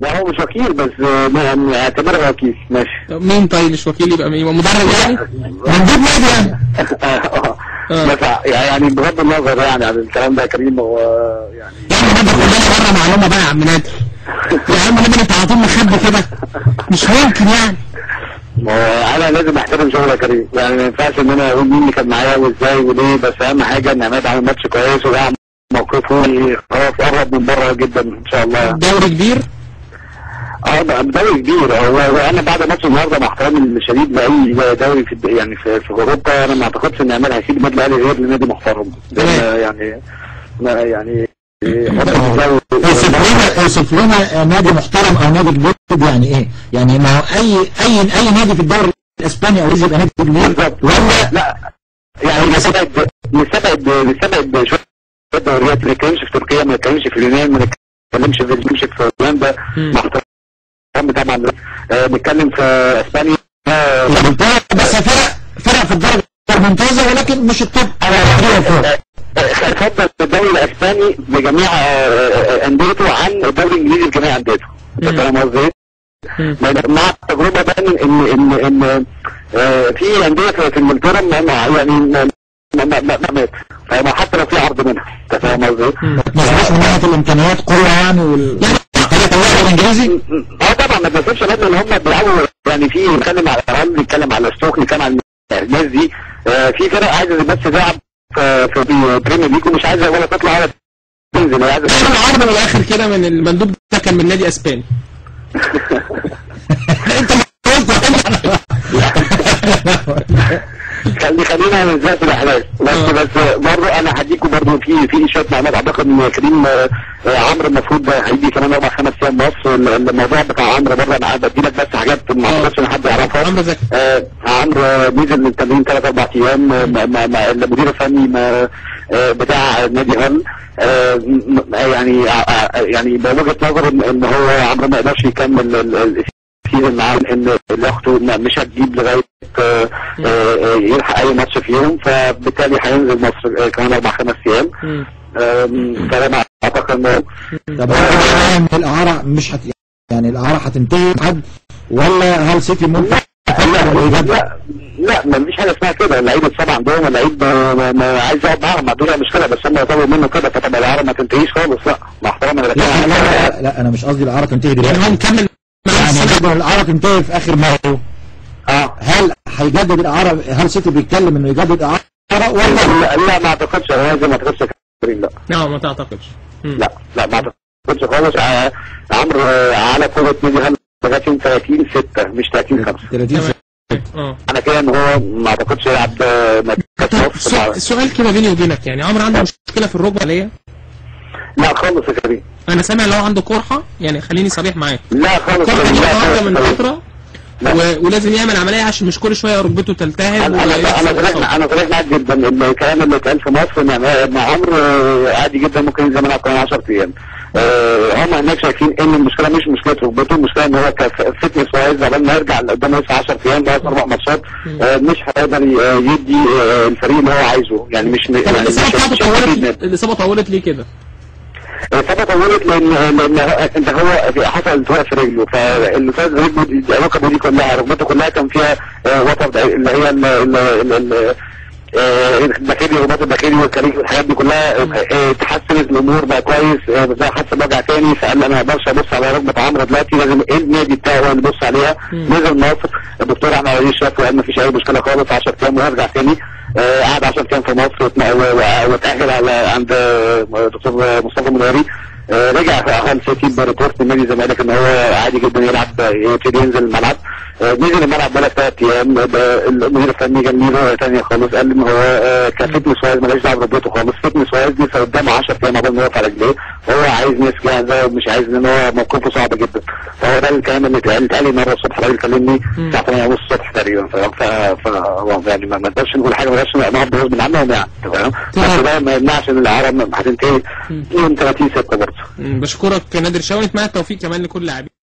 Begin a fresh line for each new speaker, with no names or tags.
لا هو مش وكيل بس اعتبرها وكيل ماشي.
طب مين طيب مش وكيل يبقى مين؟ مدرب يعني؟ مندوب نادي يعني؟
بس يعني بغض النظر يعني عن الكلام ده يا كريم هو يعني
برضه خلينا بره معلومه بقى يا عم نادر. يا عم نادر انت على طول مخبي كده مش ممكن يعني.
ما هو انا لازم احترم شغل يا كريم يعني ما ينفعش ان انا اقول مين اللي كان معايا وازاي وليه، بس اهم حاجه ان عماد عمل ماتش كويس وده موقفه خلاص قرب من بره جدا ان شاء الله.
دوري كبير؟
دوري كبير. هو انا بعد ماتش النهارده مع احترامي الشديد لاي دوري في يعني في اوروبا انا ما اعتقدش ان عماد هيسيب النادي الاهلي غير لنادي محترم يعني
اوصف لنا نادي محترم او نادي كبير يعني ايه؟ يعني ما هو اي نادي في الدوري الاسباني او يبقى نادي كبير
ولا لا يعني نستبعد شويه دوريات. ما نتكلمش في تركيا، ما نتكلمش في اليونان، ما نتكلمش في هولندا مع احترام طبعا، نتكلم في اسبانيا
بس فرق في الدرجه الممتازه ولكن مش التوب.
افضل الدوري الاسباني بجميع انديته عن الدوري الانجليزي بجميع انديته. انت فاهم قصدي؟ مع التجربه بان ان في انديه في انجلترا يعني ما فما حتى لو في عرض منها. انت فاهم قصدي؟
ما تنساش من ناحيه الامكانيات قوه يعني الانجليزي.
طبعا ما تنساش ان هم بيلعبوا يعني في نتكلم على الريال، نتكلم على ستوك، نتكلم على الناس دي. في فرق عايزه بس تلعب في بريمير ليج ومش عايزه ولا تطلع ولا تنزل. عايزه
العرض من الاخر كده من المندوب ده كان من نادي اسباني.
انت
خلينا ننزل في الاحداث بس برضه انا هديكم برضه في شويه معلومات. اعتقد ان كريم عمرو المفروض هيجي كمان 4-5 ايام مصر. الموضوع بتاع عمرو برضه انا بدي لك بس حاجات ما اعتقدش ان حد يعرفها. عمرو نزل التمرين 3-4 ايام مع المدير الفني بتاع نادي هل يعني بوجهه نظر ان هو عمرو ما يقدرش يكمل كتير معاه ان اخته مش هتجيب لغايه يلحق اي ماتش في يوم، فبالتالي هينزل مصر كمان 4-5 ايام. فانا اعتقد انه
طب الاعاره مش يعني الاعاره هتنتهي حد ولا هل سيتي ممكن؟
لا مفيش حاجه اسمها كده. اللعيب اتصاب عندهم، اللعيب ما عايز يقعد معاهم، ما عندوش مشكله، بس هم يطلبوا منه كده فتبقى الاعاره ما تنتهيش خالص. لا مع احترامي
لا انا مش قصدي الاعاره تنتهي دلوقتي.
يعني هو مكمل
يعني الاعاره تنتهي في اخر مايو. هل هيجدد الاعاره؟ هل سيتي بيتكلم انه يجدد اعاره ولا
لا ما اعتقدش. ما اعتقدش كريم. لا
ما تعتقدش.
لا ما اعتقدش خالص. عمرو على كره نادي هل لغايه 30/6 مش 30/5. انا كده ان هو ما اعتقدش يلعب
السؤال كده بيني وبينك، يعني عمرو عنده مشكله في الركبه ليه؟
لا خالص يا كريم.
انا سامع لو عنده قرحه، يعني خليني صريح معاك.
لا خالص.
قرحه من فتره ولازم يعمل عمليه عشان مش كل شويه ركبته تلتهب.
انا صريح معاك جدا. الكلام اللي اتقال في مصر مع عمرو عادي جدا ممكن ينزل ملعب كمان 10 ايام. هم هناك شايفين ان المشكله مش مشكله ركبته، المشكله ان هو كفتنس وايز قبل ما يرجع قدام لسه 10 ايام بقى 4 ماتشات مش هيقدر يدي الفريق اللي هو عايزه. يعني مش
الاصابه طولت ليه كده؟
الإصابة طولت لأن أنت هو حصل التواء في رجله، فالتواء في رجله ركبه دي كلها ركبته كلها كان فيها وتر اللي هي البكتيريا والرباط البكتيري والكاريك والحاجات دي كلها. تحسنت الامور بقى كويس، بس حس بوجع تاني فقال انا ما اقدرش ابص على ركبه عمرو دلوقتي، لازم النادي بتاعه هو اللي يبص عليها. نزل مصر الدكتور احمد علي شاف وقال ما فيش اي مشكله خالص 10 ايام وهرجع تاني. قعد 10 ايام في مصر وتاهل على عند دكتور مصطفى منوري. رجع في اهل سيتي بريبورت النادي الزمالك ان هو عادي جدا يلعب يبتدي ينزل الملعب. نزل الملعب بقى 3 ايام. المدير الفني جاب لي رؤيه ثانيه خالص، قال ان هو كفتنس وايز مالهاش دعوه بركبته خالص. فتنس وايز لسه قدامه 10 ايام قبل ما يقف على رجليه، هو عايز ناس جاهزه ومش عايز ان هو موقفه صعب جدا. فهو ده الكلام اللي اتقال لي النهارده الصبح. الراجل كلمني الساعه 8:30 الصبح تقريبا. يعني ما نقدرش نقول حاجه مالهاش نقعد غصب عنه يعني. تمام. بس ده ما يمنعش ان الاعاره هتنتهي يوم 30/6 برضه.
بشكرك نادر شاوي، نتمنى التوفيق كمان لكل لاعبين.